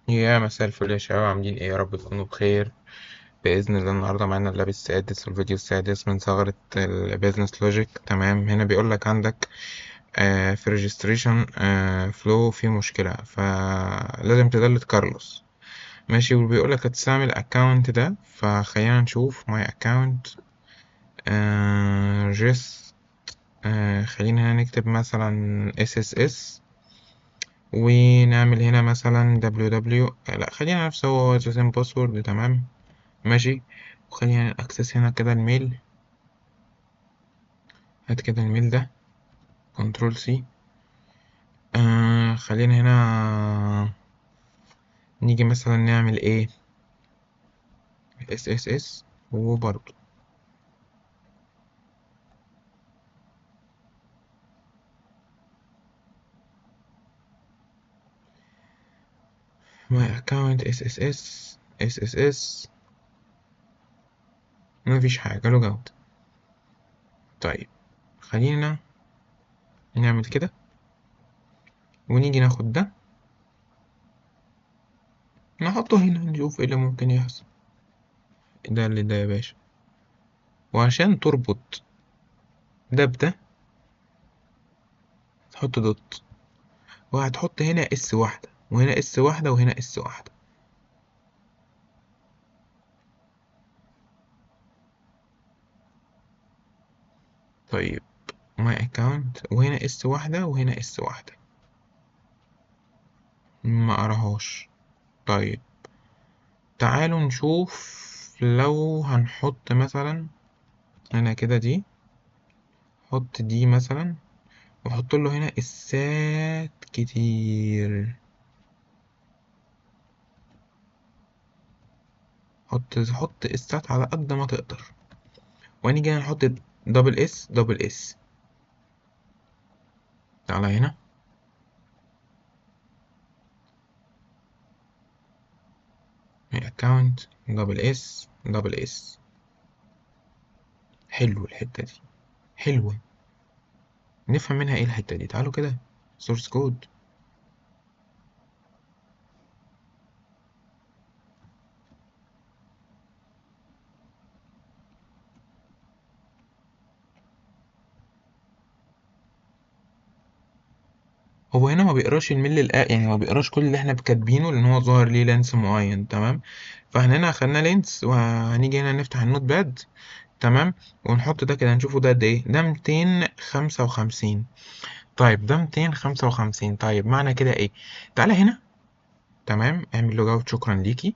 يا مساء الفل يا شباب، عاملين ايه؟ يا رب تكونوا بخير بإذن الله. النهاردة معانا اللاب السادس والفيديو السادس من ثغرة البيزنس لوجيك. تمام، هنا بيقول لك عندك في ريجستريشن فلو في مشكلة، فلازم تدلت كارلوس. ماشي، وبيقول لك هتستعمل اكونت ده، فخلينا نشوف ماي اكونت جيس. خلينا هنا نكتب مثلا SSS، ونعمل هنا مثلا www. لا، خلينا نفسه هو the same password. تمام ماشي، وخلينا اكسس هنا كده الميل. هات كده الميل ده، كنترول سي. خلينا هنا نيجي مثلا نعمل ايه، SSS وبرضو my account SSS. مفيش حاجة لوج اوت. طيب خلينا نعمل كده، ونيجي ناخد ده نحطه هنا، نشوف ايه اللي ممكن يحصل. ده اللي ده يا باشا، وعشان تربط ده بده تحط دوت، وهتحط هنا اس واحدة وهنا اس واحدة وهنا اس واحدة. طيب ماي اكونت، وهنا اس واحدة وهنا اس واحدة، ما اراهاش. طيب تعالوا نشوف، لو هنحط مثلا هنا كده دي، حط دي مثلا، وحط له هنا اسات كتير. حط اسات على قد ما تقدر، ونيجي نحط دبل اس دبل اس. تعالى هنا، ماي اكونت دبل اس دبل اس. حلو الحتة دي، حلوة. نفهم منها ايه الحتة دي؟ تعالوا كده سورس كود. هو هنا ما بيقراش الميل يعني ما بيقراش كل اللي احنا كاتبينه، لان هو ظاهر ليه لينس معين. تمام، فاحنا هنا خدنا لينس، وهنيجي هنا نفتح النوت باد. تمام، ونحط ده كده نشوفه ده قد ايه. ده 255. طيب ده 255، طيب معنى كده ايه؟ تعالى هنا. تمام، اعمل لوج اوت، شكرا ليكي.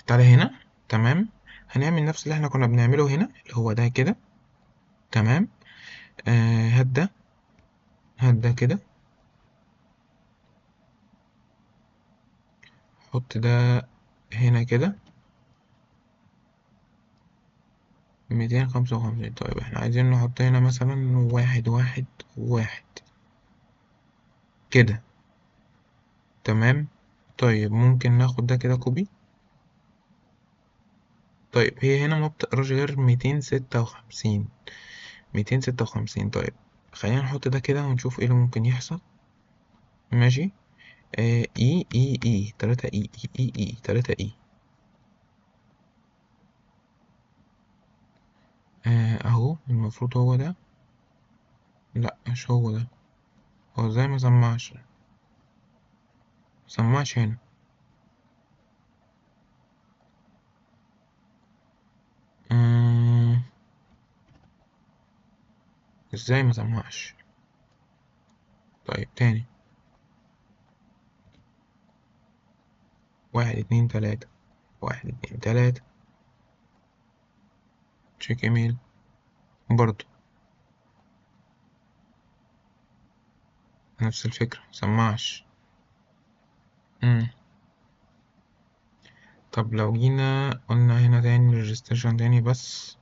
تعالى هنا. تمام، هنعمل نفس اللي احنا كنا بنعمله هنا، اللي هو ده كده. تمام، هات ده، هات ده كده، حط ده هنا كده 255. طيب احنا عايزين نحط هنا مثلا واحد واحد واحد كده. تمام، طيب ممكن ناخد ده كده كوبي. طيب هي هنا ما بتقراش غير 256. 256. طيب خلينا نحط ده كده ونشوف ايه اللي ممكن يحصل. ماشي، اي 3 اي 3 اي. اهو المفروض هو ده. لا مش هو ده. هو ازاي ما سمعش هنا؟ آه ازاي ما سمعش؟ طيب تاني، واحد اتنين تلاتة، واحد اتنين تلاتة. تشيك ايميل برضو نفس الفكرة، مسمعش. مم. طب لو جينا قلنا هنا تاني ريجستريشن تاني بس،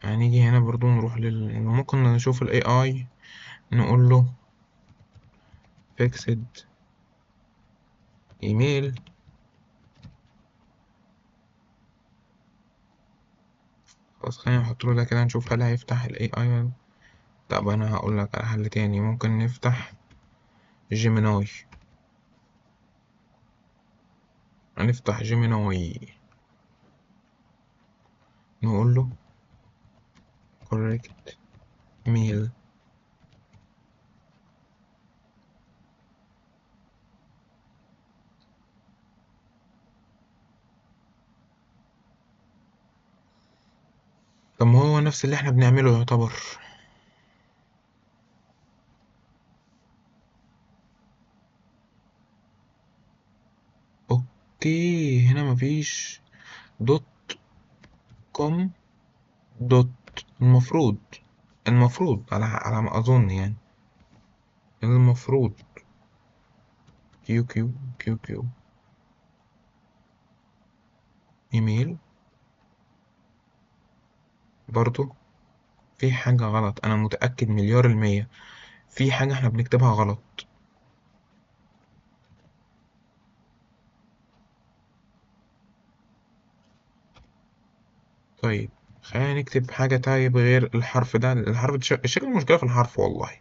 هنيجي هنا برضو نروح ممكن نشوف ال AI، نقول له فيكسد ايميل. خلاص خلينا نحط له ده كده، نشوف هل هيفتح ال AI ولا. طب انا هقول لك على حل تاني، ممكن نفتح جيميناي. هنفتح جيميناي، نقول له correct mail. طب ما هو نفس اللي احنا بنعمله يعتبر. اوكي، هنا مفيش دوت كوم دوت. المفروض، المفروض على ما اظن يعني، المفروض كيو ايميل. برضو في حاجة غلط، انا متأكد مليار المية في حاجة احنا بنكتبها غلط. طيب خلينا نكتب حاجة طيب غير الحرف ده. الحرف ده شكل المشكلة في الحرف والله،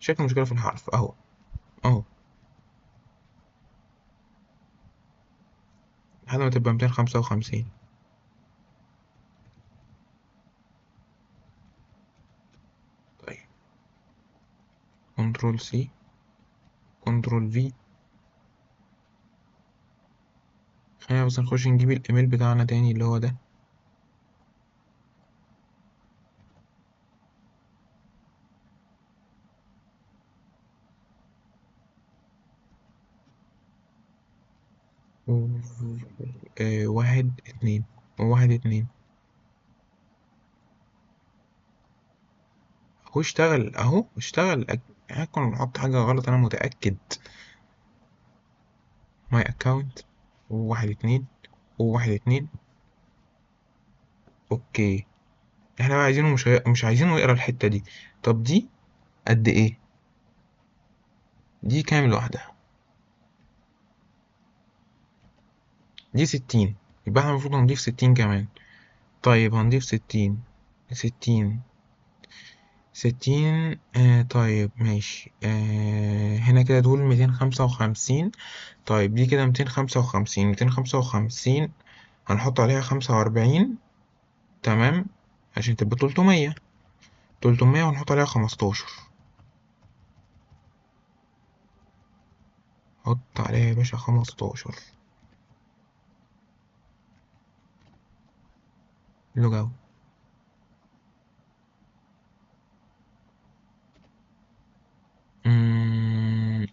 شكل المشكلة في الحرف اهو. اهو لحد ما تبقى 255. طيب كنترول سي، كنترول في. خلينا بس نخش نجيب الايميل بتاعنا تاني اللي هو ده. واحد اتنين، واحد اتنين. هو اشتغل اهو، اشتغل هكون بحط حاجة غلط انا متأكد. ماي اكاونت، واحد اتنين، وواحد اتنين. اوكي، احنا بقى عايزينه، مش عايزينه يقرا الحتة دي. طب دي قد ايه؟ دي كام لوحدها؟ دي 60، يبقى احنا المفروض هنضيف 60 كمان. طيب هنضيف 60، 60، 60. طيب ماشي، هنا كده دول 255. طيب دي كده 255، 255 هنحط عليها 45. تمام، عشان تبقى 300. 300 ونحط عليها 15. حط عليها يا باشا 15. لوج اوت.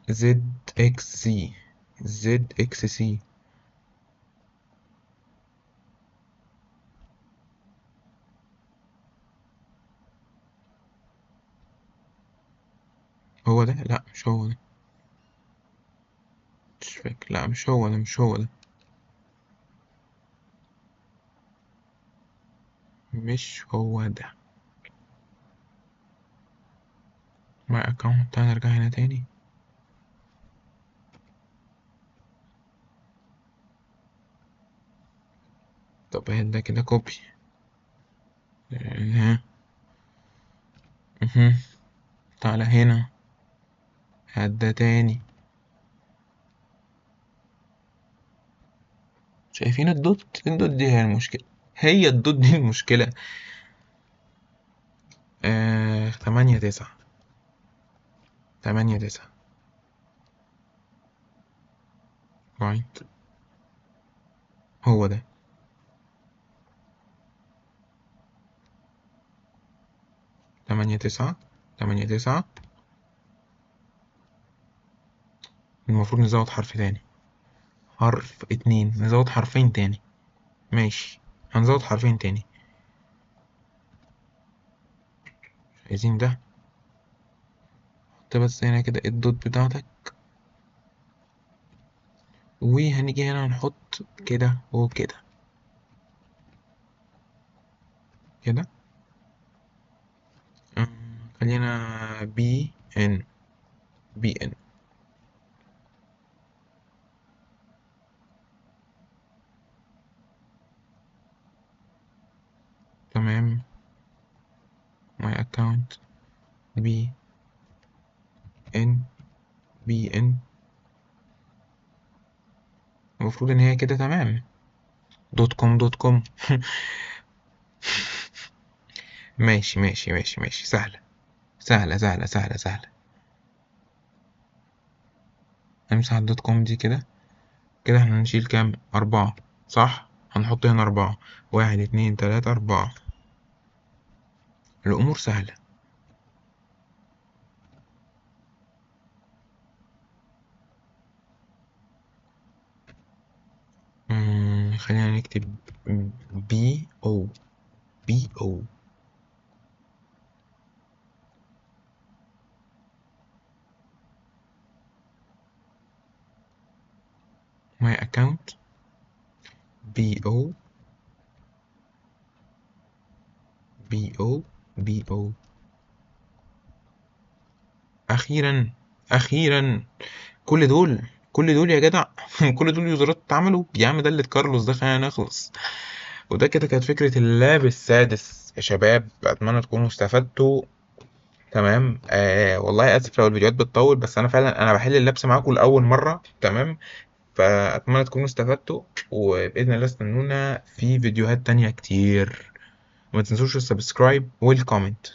زد اكس سي، زد اكس سي. هو ده؟ لا مش هو ده. مش فاكر، لا مش هو ده، مش هو ده. مش هو ده. ماي اكونت، تعالى نرجع هنا تاني. طب ده كده كوبي. ها. مهم. تعالى هنا، هات ده تاني. شايفين الدوت؟ الدوت دي هي المشكلة، هي الدوت دي المشكلة. 8 9، 8 9. رايت، هو ده. 8 9، 8 9. المفروض نزود حرف تاني، حرف اتنين، نزود حرفين تاني. ماشي، هنزود حرفين تاني. عايزين ده. حط بس هنا كده الدوت بتاعتك، وهنيجي هنا نحط كده وكده، كده. خلينا بي ان، بي ان. تمام. ماي اكونت، بي ان، بي ان. المفروض ان هي كده تمام. دوت كوم دوت كوم. ماشي ماشي ماشي ماشي، سهلة سهلة سهلة سهلة سهلة. امسح الدوت كوم دي كده. كده احنا هنشيل كام؟ 4 صح؟ هنحط هنا 4. 1 2 3 4. الأمور سهلة. خلينا نكتب بي او. بي او. ماي اكونت. بي او. بي او. بي او. اخيرا. اخيرا. كل دول كل دول يا جدع. كل دول يوزرات اتعملوا يا عم؟ ده اللي كارلوس ده، خلينا نخلص. وده كده كانت فكرة اللاب السادس يا شباب، أتمنى تكونوا استفدتوا. تمام. والله آسف لو الفيديوهات بتطول، بس أنا فعلا أنا بحل اللبس معاكم لأول مرة. تمام. فأتمنى تكونوا استفدتوا، وبإذن الله استنونا في فيديوهات تانية كتير. ما تنسوش السبسكرايب والكومنت.